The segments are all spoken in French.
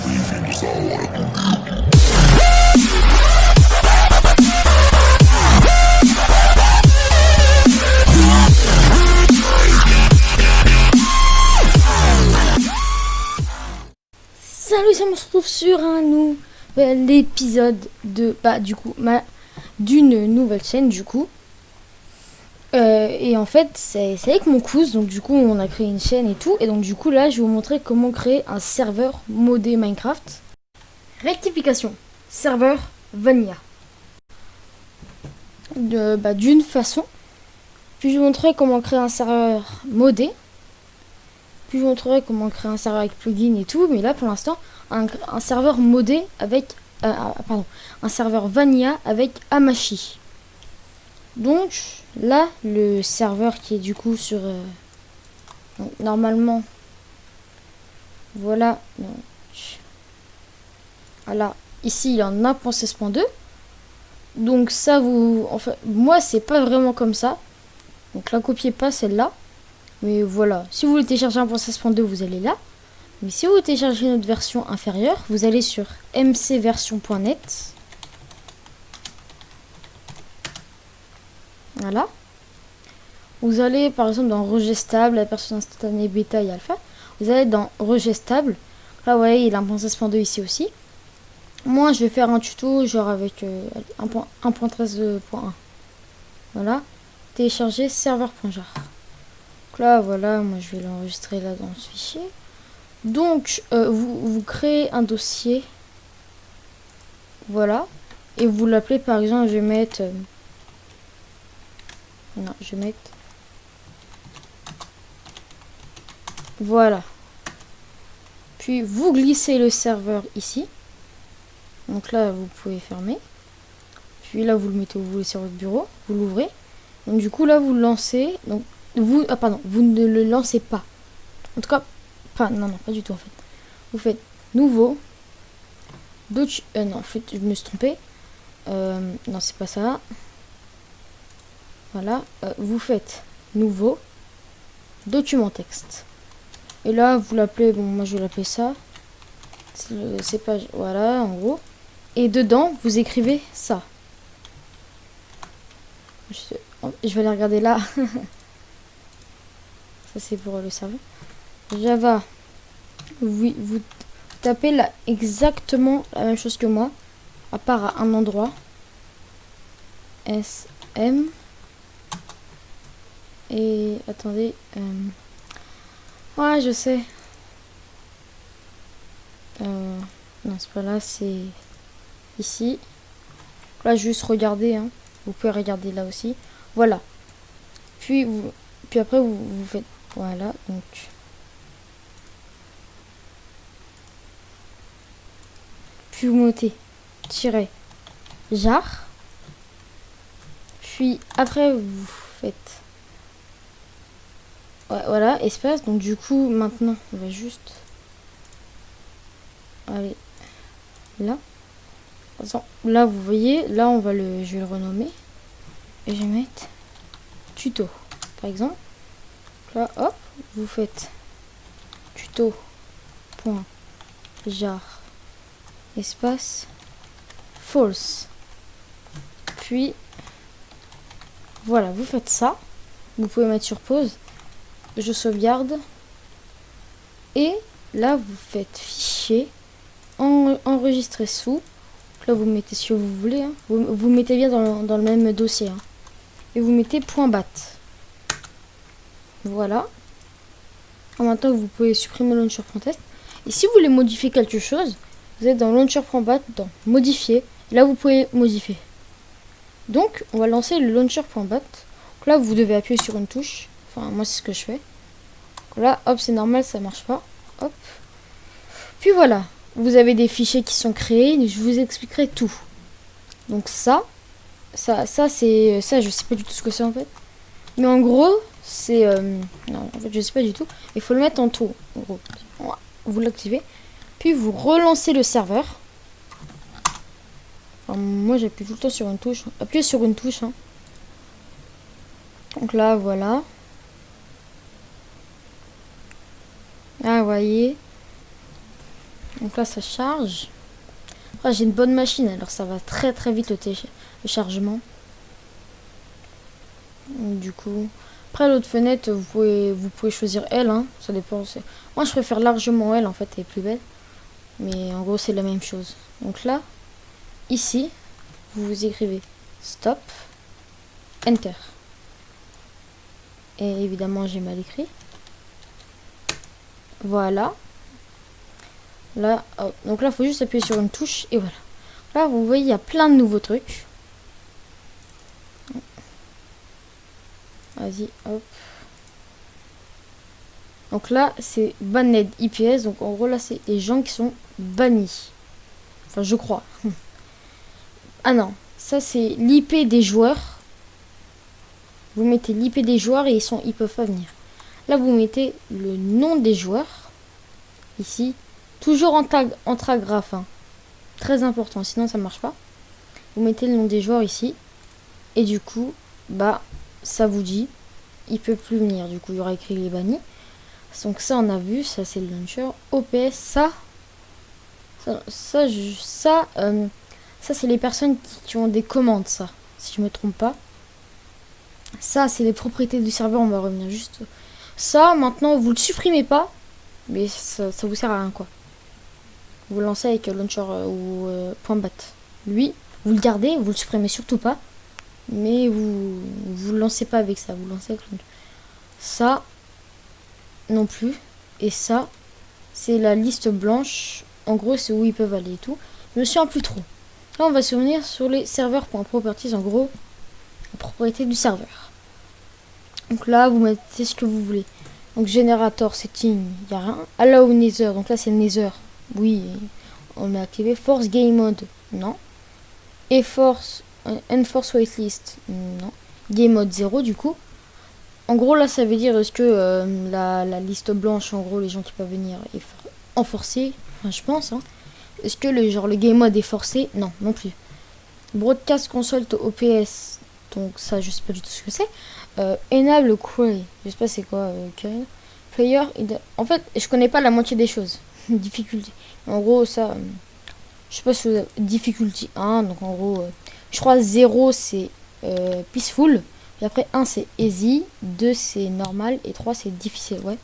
Salut, ça me retrouve sur un nouvel épisode de d'une nouvelle chaîne du coup. Et en fait c'est avec mon cousin, donc du coup on a créé une chaîne et tout. Et donc du coup là je vais vous montrer comment créer un serveur modé Minecraft. Rectification, serveur vanilla. D'une façon. Puis je vous montrerai comment créer un serveur modé. Puis je vous montrerai comment créer un serveur avec plugin et tout. Mais là pour l'instant un serveur modé avec un serveur vanilla avec Hamachi. Donc là le serveur qui est du coup sur donc, normalement voilà, donc, voilà, ici il y en a 1.16.2. donc ça vous enfin moi c'est pas vraiment comme ça, donc la copiez pas celle-là, mais voilà, si vous voulez télécharger 1.16.2 vous allez là. Mais si vous téléchargez notre version inférieure, vous allez sur mcversion.net. Voilà. Vous allez par exemple dans rejet stable, la version instantanée bêta et alpha. Vous allez dans rejet stable. Là vous voyez il a 1.16.2 ici aussi. Moi je vais faire un tuto genre avec 1.13.1. Voilà. Télécharger serveur.jar. Donc là voilà, moi je vais l'enregistrer là dans ce fichier. Donc vous créez un dossier. Voilà. Et vous l'appelez par exemple, je vais mettre voilà. Puis vous glissez le serveur ici. Donc là vous pouvez fermer. Puis là vous le mettez où vous voulez sur votre bureau. Vous l'ouvrez. Donc du coup là vous le lancez. Donc vous ne le lancez pas. En tout cas non pas du tout en fait. Vous faites nouveau. Non en fait je me suis trompé. Non c'est pas ça. Voilà. Vous faites nouveau. Document texte. Et là vous l'appelez, bon moi je vais l'appeler ça. C'est pas, voilà en gros. Et dedans vous écrivez ça. Je vais aller regarder là. Ça c'est pour le serveur. Java. Oui, vous tapez là exactement la même chose que moi, à part à un endroit. SM. Et attendez. Ouais, je sais. Non, c'est pas là, c'est ici. Là, juste regarder. Hein. Vous pouvez regarder là aussi. Voilà. Puis après, vous faites. Voilà, donc. Puis vous mettez tiret jar. Puis après, vous faites. Ouais, voilà, espace. Donc du coup, maintenant, on va juste aller là. Là, vous voyez, là, je vais le renommer. Et je vais mettre tuto, par exemple. Là, hop, vous faites tuto.jar espace false. Puis, voilà, vous faites ça. Vous pouvez mettre sur pause. Je sauvegarde. Et là, vous faites fichier. Enregistrer sous. Là, vous mettez ce que vous voulez. Hein. Vous mettez bien dans le même dossier. Hein. Et vous mettez .bat. Voilà. Maintenant, vous pouvez supprimer launcher.test. Et si vous voulez modifier quelque chose, vous êtes dans launcher.bat, dans modifier. Là, vous pouvez modifier. Donc, on va lancer le launcher.bat. Là, vous devez appuyer sur une touche. Enfin, moi, c'est ce que je fais. Là, hop, c'est normal, ça marche pas. Hop. Puis voilà. Vous avez des fichiers qui sont créés. Je vous expliquerai tout. Donc ça c'est... Ça, je sais pas du tout ce que c'est en fait. Mais en gros, c'est... non, en fait, je sais pas du tout. Il faut le mettre en tout. En gros. Vous l'activez. Puis vous relancez le serveur. Enfin, moi, j'appuie tout le temps sur une touche. Appuyez sur une touche. Hein. Donc là, voilà. Ah, vous voyez. Donc là, ça charge. Après, j'ai une bonne machine, alors ça va très très vite le chargement. Du coup, après l'autre fenêtre, vous pouvez choisir elle, hein, ça dépend. Moi, je préfère largement elle, en fait, elle est plus belle. Mais en gros, c'est la même chose. Donc là, ici, vous écrivez stop, enter. Et évidemment, j'ai mal écrit. Voilà. Là, hop. Donc là, il faut juste appuyer sur une touche et voilà. Là, vous voyez, il y a plein de nouveaux trucs. Vas-y, hop. Donc là, c'est banned IPS. Donc en gros, là, c'est les gens qui sont bannis. Enfin, je crois. Ah non, ça c'est l'IP des joueurs. Vous mettez l'IP des joueurs et ils peuvent pas venir. Là, vous mettez le nom des joueurs. Ici. Toujours en tragraphe. Hein. Très important, sinon ça marche pas. Vous mettez le nom des joueurs ici. Et du coup, bah, ça vous dit, il peut plus venir. Du coup, il y aura écrit les bannis. Donc ça, on a vu, ça c'est le launcher. OPS, ça c'est les personnes qui ont des commandes, ça, si je me trompe pas. Ça, c'est les propriétés du serveur, on va revenir juste. Ça, maintenant, vous le supprimez pas, mais ça vous sert à rien, quoi. Vous le lancez avec launcher ou .bat. Lui, vous le gardez, vous le supprimez surtout pas, mais vous le lancez pas avec ça, vous le lancez avec ça non plus. Et ça, c'est la liste blanche. En gros, c'est où ils peuvent aller et tout. Je me souviens plus trop. Là, on va se revenir sur les serveurs.properties, en gros, la propriété du serveur. Donc là, vous mettez ce que vous voulez. Donc, générateur, setting, il n'y a rien. Allow Nether, donc là, c'est le Nether. Oui, on a activé. Force Game Mode, non. Et Enforce Waitlist, non. Game Mode 0, du coup. En gros, là, ça veut dire est-ce que la liste blanche, en gros, les gens qui peuvent venir est enforcée. Enfin, je pense, hein. Est-ce que le game mode est forcé? Non, non plus. Broadcast console to OPS. Donc ça, je sais pas du tout ce que c'est. Enable query. Je sais pas c'est quoi. Player. En fait, je connais pas la moitié des choses. Difficulté. En gros, ça. Je sais pas si difficulty 1. Donc en gros, je crois 0 c'est peaceful. Et après 1 c'est easy. 2 c'est normal. Et 3 c'est difficile. Ouais.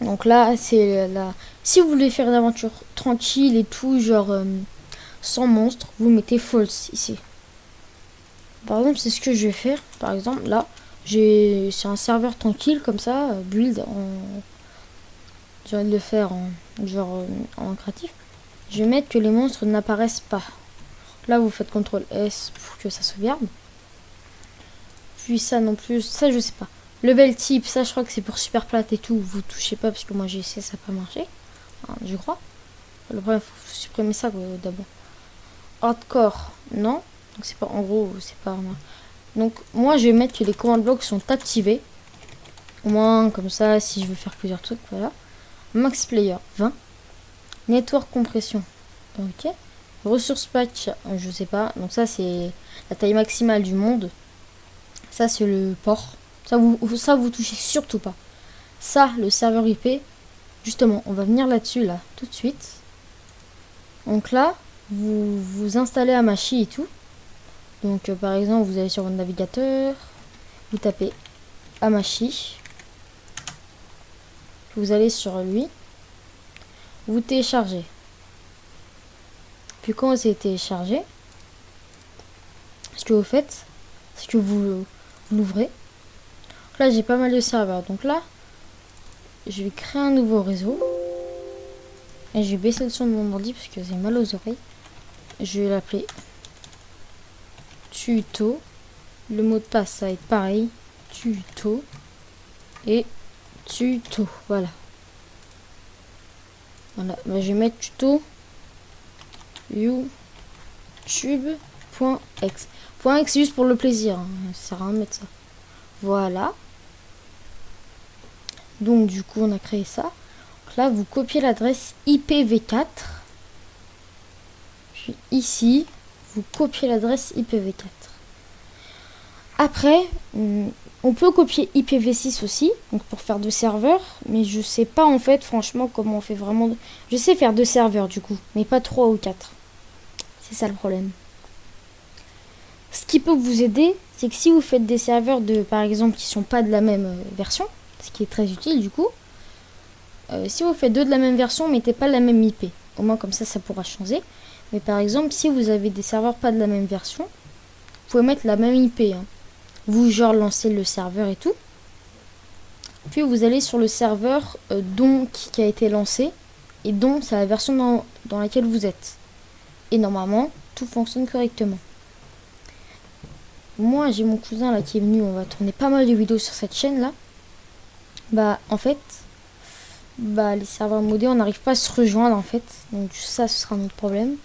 Donc là, c'est la. Si vous voulez faire une aventure tranquille et tout, genre sans monstre, vous mettez false ici. Par exemple, c'est ce que je vais faire. Par exemple, là, c'est un serveur tranquille comme ça, build en. J'ai envie de le faire en créatif. Je vais mettre que les monstres n'apparaissent pas. Là, vous faites CTRL S pour que ça sauvegarde. Puis ça non plus, ça je sais pas. Level type, ça je crois que c'est pour super plate et tout. Vous touchez pas parce que moi j'ai essayé, ça n'a pas marché. Enfin, je crois. Le problème, il faut supprimer ça d'abord. Hardcore, non. Donc c'est pas, en gros, c'est pas. Donc moi je vais mettre que les commandes blocs sont activés. Au moins comme ça, si je veux faire plusieurs trucs, voilà. Max player 20. Network compression. Ok. Ressource patch, je sais pas. Donc ça c'est la taille maximale du monde. Ça c'est le port. Ça vous touchez surtout pas. Ça, le serveur IP, justement, on va venir là-dessus, là, tout de suite. Donc là, vous installez Hamachi et tout. Donc, par exemple, vous allez sur votre navigateur, vous tapez Hamachi. Vous allez sur lui. Vous téléchargez. Puis quand vous avez téléchargé, ce que vous faites, c'est que vous l'ouvrez. Là, j'ai pas mal de serveurs. Donc là, je vais créer un nouveau réseau. Et je vais baisser le son de mon ordi parce que j'ai mal aux oreilles. Je vais l'appeler tuto. Le mot de passe, ça va être pareil. Tuto. Et tuto. Voilà. Voilà. Bah, je vais mettre tuto youtube.x. .x juste pour le plaisir. Hein. Ça sert à rien de mettre ça. Voilà. Donc du coup, on a créé ça. Donc là, vous copiez l'adresse IPv4. Puis ici, vous copiez l'adresse IPv4. Après, On peut copier IPv6 aussi, donc pour faire 2 serveurs, mais je sais pas en fait franchement comment on fait vraiment. Je sais faire 2 serveurs du coup, mais pas 3 ou 4. C'est ça le problème. Ce qui peut vous aider, c'est que si vous faites des serveurs par exemple qui sont pas de la même version, ce qui est très utile du coup, si vous faites 2 de la même version, mettez pas la même IP. Au moins comme ça pourra changer. Mais par exemple, si vous avez des serveurs pas de la même version, vous pouvez mettre la même IP. Hein. Vous genre lancez le serveur et tout. Puis vous allez sur le serveur qui a été lancé et dont c'est la version dans laquelle vous êtes. Et normalement, tout fonctionne correctement. Moi, j'ai mon cousin là qui est venu, on va tourner pas mal de vidéos sur cette chaîne là. Bah en fait, les serveurs modés, on n'arrive pas à se rejoindre en fait. Donc ça, ce sera notre problème.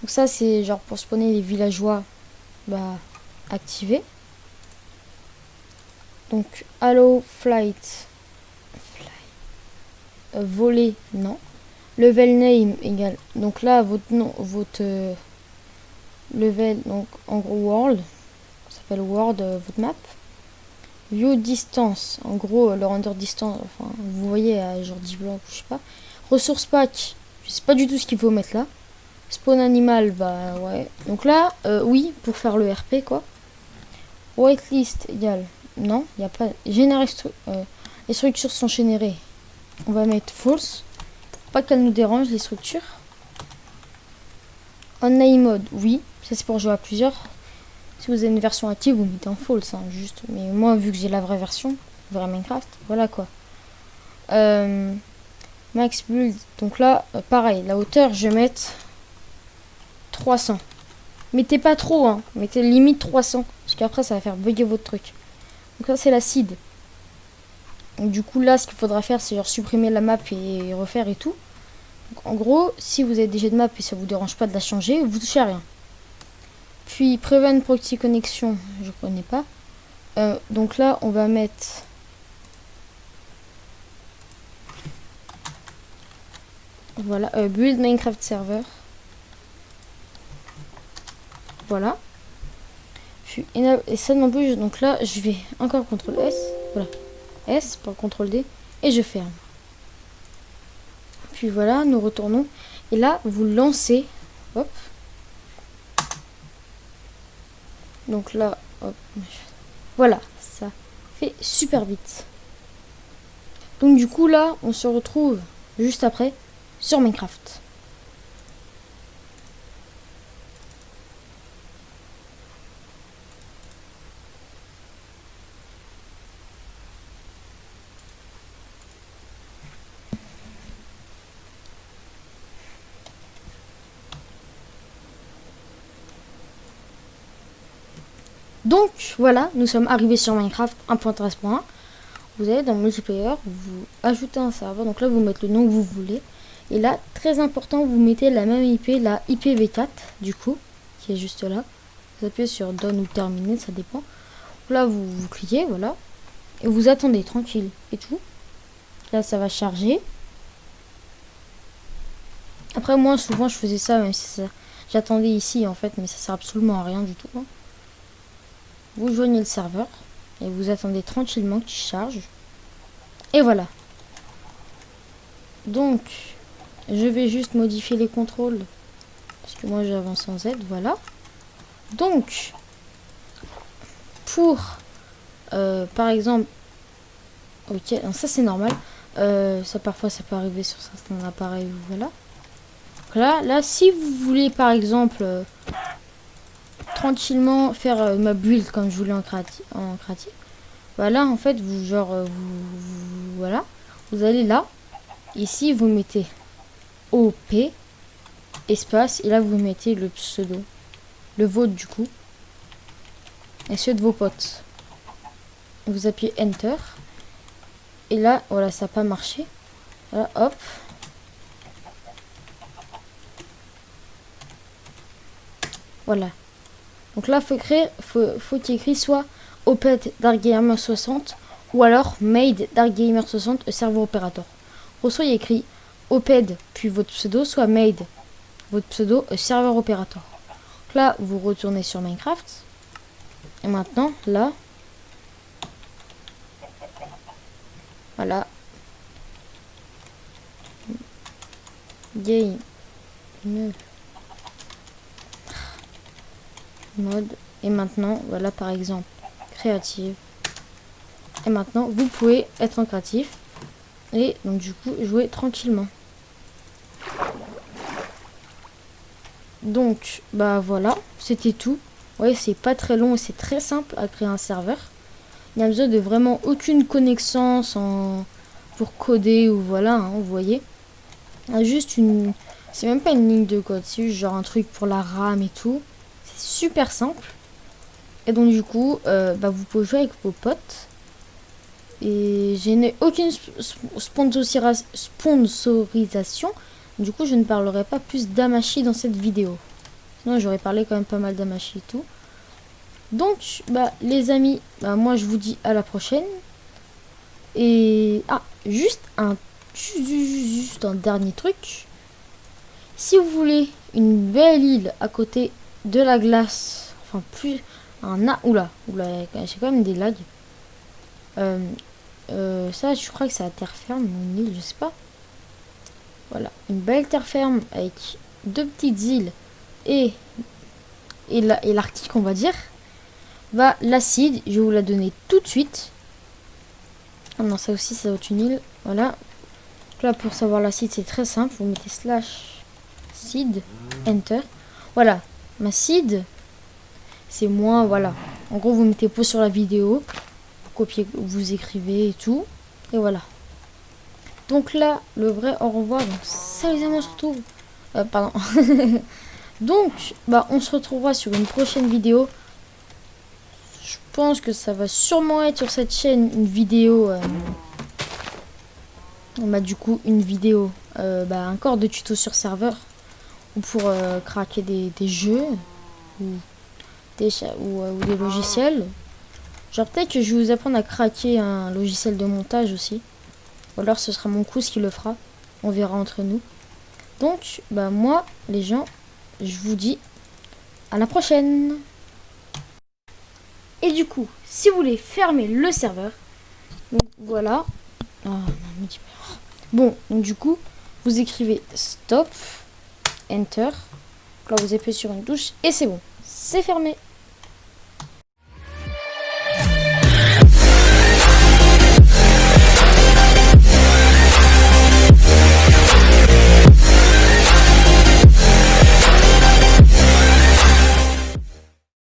Donc ça, c'est genre pour spawner les villageois activés. Donc allow flight. Voler, non. Level name égale. Donc là, votre nom, votre level, donc en gros world. Ça s'appelle world, votre map. View distance, en gros le render distance, enfin vous voyez à genre 10 blocs, je sais pas. Ressource pack, je sais pas du tout ce qu'il faut mettre là. Spawn animal, bah ouais. Donc là, oui, pour faire le RP quoi. Whitelist égale, non, il n'y a pas. Générer les structures sont générées. On va mettre false, pour pas qu'elles nous dérangent les structures. Online mode, oui, ça c'est pour jouer à plusieurs. Si vous avez une version active, vous mettez en false, hein, juste. Mais moi, vu que j'ai la vraie version, vraie Minecraft, voilà quoi. Max build, donc là, pareil, la hauteur, je vais mettre 300. Mettez pas trop, hein, mettez limite 300, parce qu'après, ça va faire bugger votre truc. Donc ça, c'est la seed. Donc, du coup, là, ce qu'il faudra faire, c'est genre supprimer la map et refaire et tout. Donc, en gros, si vous avez des jets de map et ça vous dérange pas de la changer, vous touchez à rien. Puis prevent proxy connection, je connais pas. Donc là, on va mettre voilà, build Minecraft server. Voilà. Puis et ça non plus. Donc là, je vais encore CTRL S. Voilà, S pour CTRL D et je ferme. Puis voilà, nous retournons et là, vous lancez. Hop. Donc là, hop. Voilà, ça fait super vite. Donc du coup là, on se retrouve juste après sur Minecraft. Donc voilà, nous sommes arrivés sur Minecraft 1.13.1. Vous allez dans multiplayer, vous ajoutez un serveur, donc là vous mettez le nom que vous voulez. Et là, très important, vous mettez la même IP, la IPv4 du coup, qui est juste là. Vous appuyez sur Done ou Terminer, ça dépend. Là vous cliquez, voilà. Et vous attendez tranquille et tout. Là ça va charger. Après moi souvent je faisais ça, même si j'attendais ici en fait, mais ça sert absolument à rien du tout. Hein. Vous joignez le serveur et vous attendez tranquillement qu'il charge. Et voilà. Donc, je vais juste modifier les contrôles. Parce que moi j'avance en Z, voilà. Donc, pour, par exemple, ok, ça c'est normal. Ça parfois ça peut arriver sur certains appareils, voilà. Donc là, si vous voulez par exemple tranquillement faire ma build comme je voulais en créatif, voilà en fait voilà, vous allez là, ici vous mettez OP espace et là vous mettez le pseudo, le vôtre du coup, et ceux de vos potes. Vous appuyez Enter et là voilà, ça n'a pas marché. Là, hop. Voilà. Donc là, faut qu'il écrit soit Oped Dark Gamer 60 ou alors Made Dark Gamer 60 serveur opérateur. Ou soit il y a écrit Oped puis votre pseudo, soit Made votre pseudo serveur opérateur. Donc là, vous retournez sur Minecraft. Et maintenant, là, Voilà. Game. Mode. Et maintenant, voilà par exemple, créative. Et maintenant, vous pouvez être en créatif. Et donc du coup, jouer tranquillement. Donc, bah voilà, c'était tout. Ouais, c'est pas très long et c'est très simple à créer un serveur. Il n'y a besoin de vraiment aucune connaissance pour coder ou voilà, hein, vous voyez. Il y a juste une... C'est même pas une ligne de code, c'est juste genre un truc pour la RAM et tout. C'est super simple. Et donc du coup, bah, vous pouvez jouer avec vos potes. Et je n'ai aucune sponsorisation. Du coup, je ne parlerai pas plus d'Amashi dans cette vidéo. Sinon, j'aurais parlé quand même pas mal d'Amashi et tout. Donc, bah, les amis, bah, moi, je vous dis à la prochaine. Et... Ah, juste un dernier truc. Si vous voulez une belle île à côté de la glace, enfin, plus... Oula, j'ai quand même des lags. Ça, je crois que c'est la terre ferme, une île, je sais pas. Voilà, une belle terre ferme avec 2 petites îles et l'Arctique, on va dire. Bah, l'acide, je vais vous la donner tout de suite. Ah non, ça aussi, ça doit être une île. Voilà. Là, pour savoir l'acide, c'est très simple. Vous mettez slash seed, enter. Voilà, ma seed, c'est moi, voilà. En gros, vous mettez pause sur la vidéo. Vous copiez, vous écrivez et tout. Et voilà. Donc là, le vrai au revoir. Donc, salut les amis, on se retrouve. Pardon. Donc, bah, on se retrouvera sur une prochaine vidéo. Je pense que ça va sûrement être sur cette chaîne une vidéo. Bah, du coup, une vidéo. Bah, encore de tutos sur serveur. Ou pour craquer des jeux. Ou des logiciels. Genre, peut-être que je vais vous apprendre à craquer un logiciel de montage aussi. Ou alors ce sera mon cousin qui le fera. On verra entre nous. Donc, bah moi, les gens, je vous dis à la prochaine. Et du coup, si vous voulez fermer le serveur, donc voilà. Oh, non, me dis pas. Bon, donc du coup, vous écrivez stop, enter. Là, vous appuyez sur une touche et c'est bon. C'est fermé.